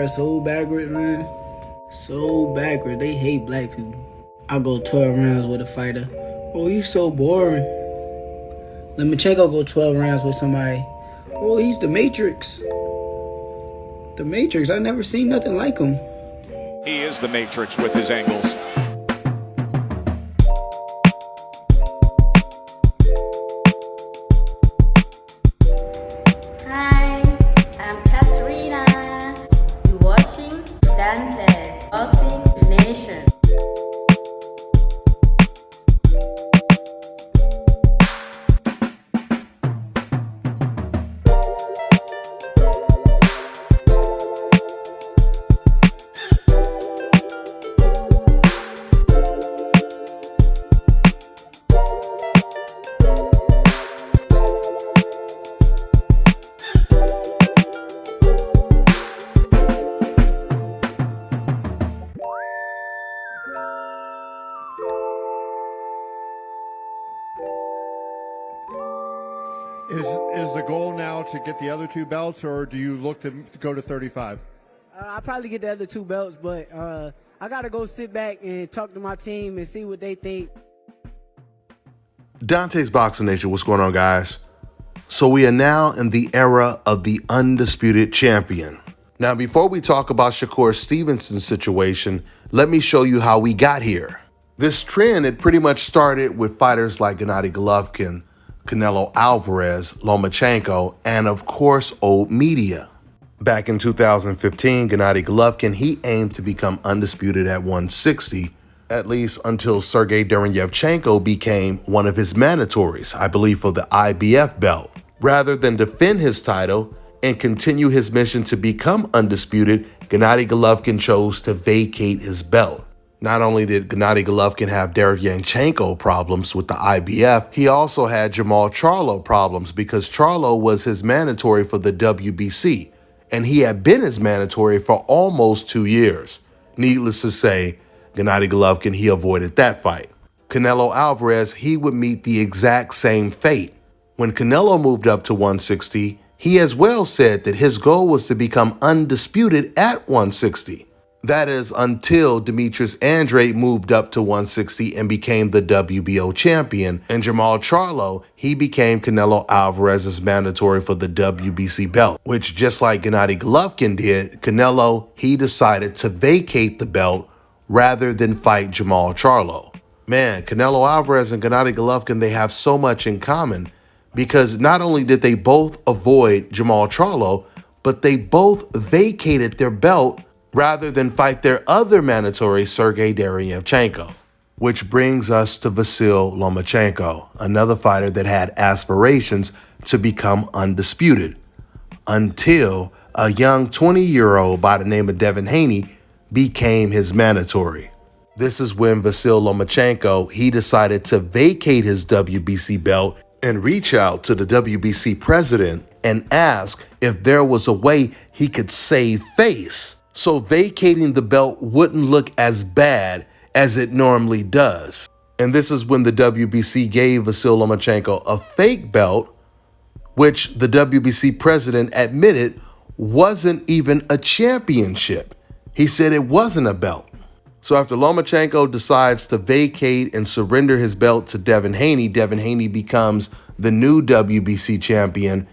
are so backwards, man. So backwards. They hate black people. I'll go 12 rounds with a fighter. Oh, he's so boring. Lomachenko go 12 rounds with somebody. Oh, he's the Matrix. The Matrix. I never seen nothing like him. He is the Matrix with his angles. Hi, I'm Katerina. You're watching Dante's Boxing Nation. Is the goal now to get the other two belts, or do you look to go to 35? I'll probably get the other two belts, but I got to go sit back and talk to my team and see what they think. Dante's Boxing Nation, what's going on, guys? So we are now in the era of the undisputed champion. Now, before we talk about Shakur Stevenson's situation, let me show you how we got here. This trend, it pretty much started with fighters like Gennady Golovkin, Canelo Alvarez, Lomachenko, and of course, old media. Back in 2015, Gennady Golovkin, he aimed to become undisputed at 160, at least until Sergey Derevyanchenko became one of his mandatories, I believe for the IBF belt. Rather than defend his title and continue his mission to become undisputed, Gennady Golovkin chose to vacate his belt. Not only did Gennady Golovkin have Derevyanchenko problems with the IBF, he also had Jermall Charlo problems because Charlo was his mandatory for the WBC, and he had been his mandatory for almost 2 years. Needless to say, Gennady Golovkin, he avoided that fight. Canelo Alvarez, he would meet the exact same fate. When Canelo moved up to 160, he as well said that his goal was to become undisputed at 160. That is until Demetrius Andrade moved up to 160 and became the WBO champion, and Jermall Charlo, he became Canelo Alvarez's mandatory for the WBC belt, which just like Gennady Golovkin did, Canelo, he decided to vacate the belt rather than fight Jermall Charlo. Man, Canelo Alvarez and Gennady Golovkin, they have so much in common because not only did they both avoid Jermall Charlo, but they both vacated their belt rather than fight their other mandatory, Sergey Derevyanchenko. Which brings us to Vasyl Lomachenko, another fighter that had aspirations to become undisputed, until a young 20-year-old by the name of Devin Haney became his mandatory. This is when Vasyl Lomachenko, he decided to vacate his WBC belt and reach out to the WBC president and ask if there was a way he could save face, so vacating the belt wouldn't look as bad as it normally does. And this is when the WBC gave Vasyl Lomachenko a fake belt, which the WBC president admitted wasn't even a championship. He said it wasn't a belt. So after Lomachenko decides to vacate and surrender his belt to Devin Haney becomes the new WBC champion,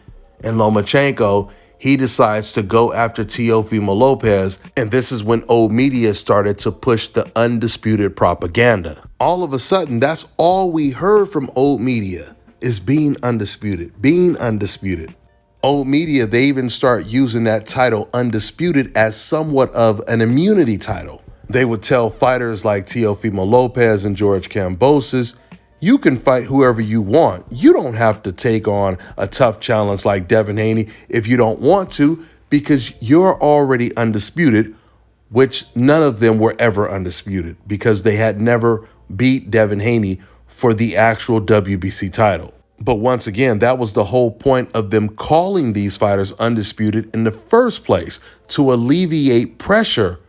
and Lomachenko, he decides to go after Teofimo Lopez, and this is when old media started to push the undisputed propaganda. All of a sudden, that's all we heard from old media is being undisputed, being undisputed. Old media, they even start using that title undisputed as somewhat of an immunity title. They would tell fighters like Teofimo Lopez and George Kambosos, you can fight whoever you want. You don't have to take on a tough challenge like Devin Haney if you don't want to, because you're already undisputed, which none of them were ever undisputed because they had never beat Devin Haney for the actual WBC title. But once again, that was the whole point of them calling these fighters undisputed in the first place, to alleviate pressure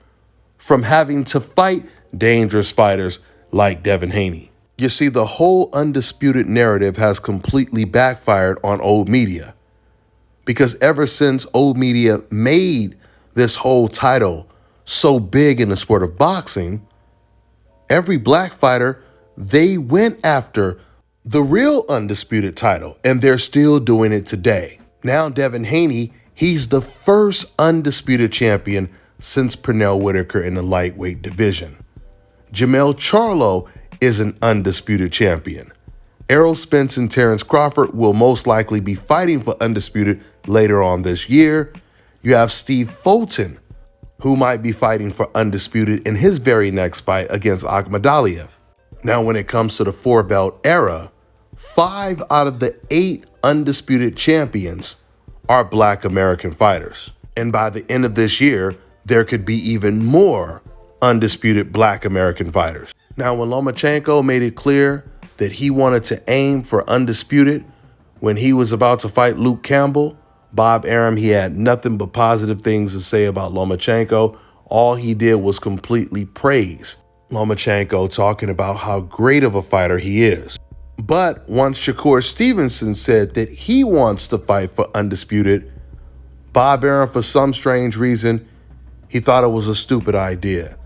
from having to fight dangerous fighters like Devin Haney. You see, the whole undisputed narrative has completely backfired on old media, because ever since old media made this whole title so big in the sport of boxing, every black fighter, they went after the real undisputed title, and they're still doing it today. Now Devin Haney, he's the first undisputed champion since Pernell Whitaker in the lightweight division. Jermell Charlo is an undisputed champion. Errol Spence and Terrence Crawford will most likely be fighting for undisputed later on this year. You have Steve Fulton, who might be fighting for undisputed in his very next fight against Akhmadaliev. Now, when it comes to the 4-belt era, 5 out of the 8 undisputed champions are black American fighters. And by the end of this year, there could be even more undisputed black American fighters. Now, when Lomachenko made it clear that he wanted to aim for undisputed when he was about to fight Luke Campbell, Bob Arum, he had nothing but positive things to say about Lomachenko. All he did was completely praise Lomachenko, talking about how great of a fighter he is. But once Shakur Stevenson said that he wants to fight for undisputed, Bob Arum, for some strange reason, he thought it was a stupid idea.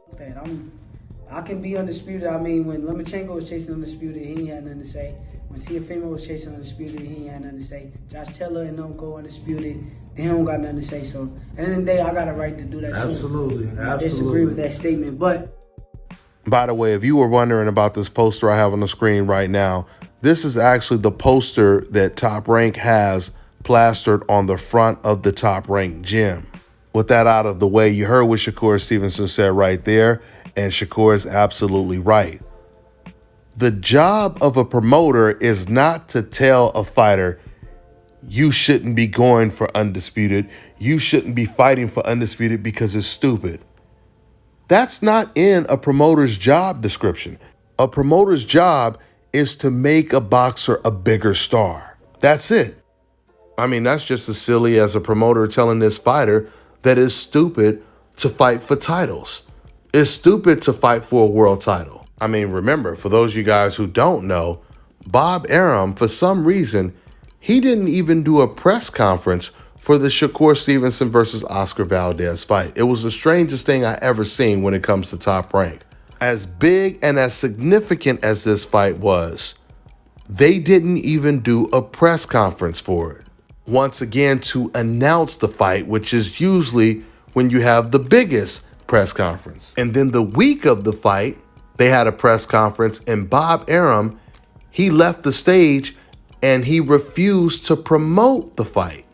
I can be undisputed. I mean, when Lomachenko was chasing undisputed, he ain't had nothing to say. When Teofimo was chasing undisputed, he ain't had nothing to say. Josh Taylor and them go undisputed, they don't got nothing to say. So at the end of the day, I got a right to do that too. Absolutely. I disagree with that statement, but. By the way, if you were wondering about this poster I have on the screen right now, this is actually the poster that Top Rank has plastered on the front of the Top Rank gym. With that out of the way, you heard what Shakur Stevenson said right there, and Shakur is absolutely right. The job of a promoter is not to tell a fighter, you shouldn't be going for undisputed, you shouldn't be fighting for undisputed because it's stupid. That's not in a promoter's job description. A promoter's job is to make a boxer a bigger star. That's it. I mean, that's just as silly as a promoter telling this fighter that it's stupid to fight for titles. It's stupid to fight for a world title. I mean, remember, for those of you guys who don't know, Bob Arum, for some reason, he didn't even do a press conference for the Shakur Stevenson versus Oscar Valdez fight. It was the strangest thing I ever seen when it comes to Top Rank. As big and as significant as this fight was, they didn't even do a press conference for it. Once again, to announce the fight, which is usually when you have the biggest press conference. And then the week of the fight, they had a press conference, and Bob Arum, he left the stage and he refused to promote the fight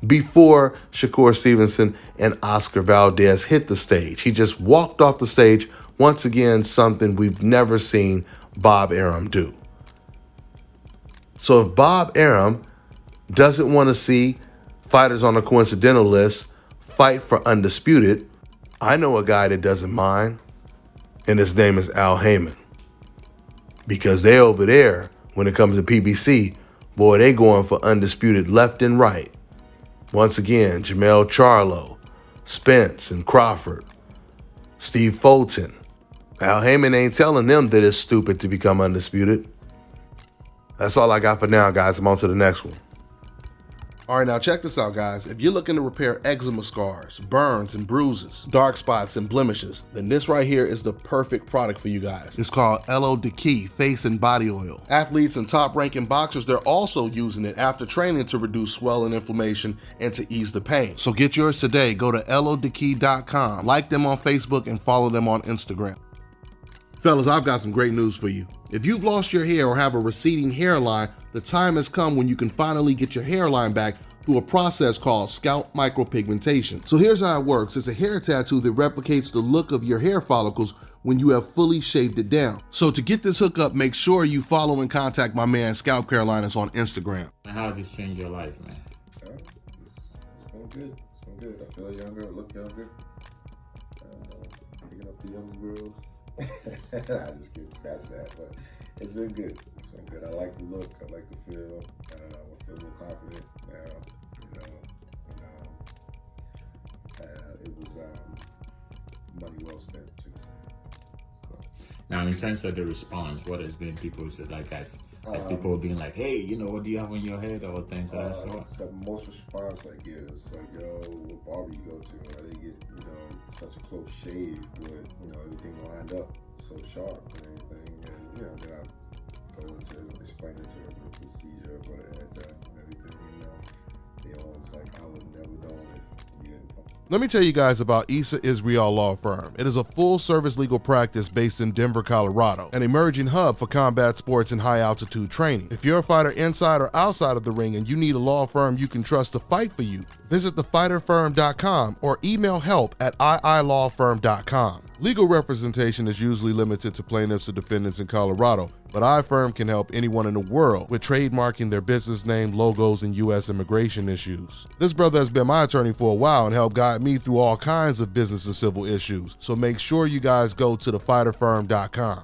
before Shakur Stevenson and Oscar Valdez hit the stage. He just walked off the stage. Once again, something we've never seen Bob Arum do. So if Bob Arum doesn't want to see fighters on a coincidental list fight for undisputed, I know a guy that doesn't mind, and his name is Al Heyman. Because they over there, when it comes to PBC, boy, they going for undisputed left and right. Once again, Jermell Charlo, Spence and Crawford, Steve Fulton. Al Heyman ain't telling them that it's stupid to become undisputed. That's all I got for now, guys. I'm on to the next one. All right, now check this out, guys. If you're looking to repair eczema scars, burns and bruises, dark spots and blemishes, then this right here is the perfect product for you guys. It's called Elo Key Face and Body Oil. Athletes and top-ranking boxers, they're also using it after training to reduce swelling, inflammation, and to ease the pain. So get yours today. Go to elodekey.com, like them on Facebook, and follow them on Instagram. Fellas, I've got some great news for you. If you've lost your hair or have a receding hairline, the time has come when you can finally get your hairline back through a process called scalp micropigmentation. So here's how it works. It's a hair tattoo that replicates the look of your hair follicles when you have fully shaved it down. So to get this hookup, make sure you follow and contact my man Scalp Carolinas on Instagram. How has this changed your life, man? It's going good. It's going good. I feel younger, look younger. Picking up the younger girls. I just kidding, scratch that, but it's been good. It's been good. I like the look. I like the feel. I feel more confident now. It was money well spent, should I say. Now, in terms of the response, what has been people said, like, guys, As people being like, hey, you know, what do you have on your head, or things of that sort? The most response I get is like, yo, what barber you go to? I didn't get, you know, such a close shave, but, you know, everything lined up so sharp and everything. And, you know, then I go into explaining to them the procedure of what I had done and everything, you know. They all was like, I would never know if you didn't come. Let me tell you guys about Issa Israel Law Firm. It is a full-service legal practice based in Denver, Colorado, an emerging hub for combat sports and high-altitude training. If you're a fighter inside or outside of the ring and you need a law firm you can trust to fight for you, visit thefighterfirm.com or email help@iilawfirm.com. Legal representation is usually limited to plaintiffs or defendants in Colorado, but iFirm can help anyone in the world with trademarking their business name, logos, and U.S. immigration issues. This brother has been my attorney for a while and helped guide me through all kinds of business and civil issues, so make sure you guys go to thefighterfirm.com.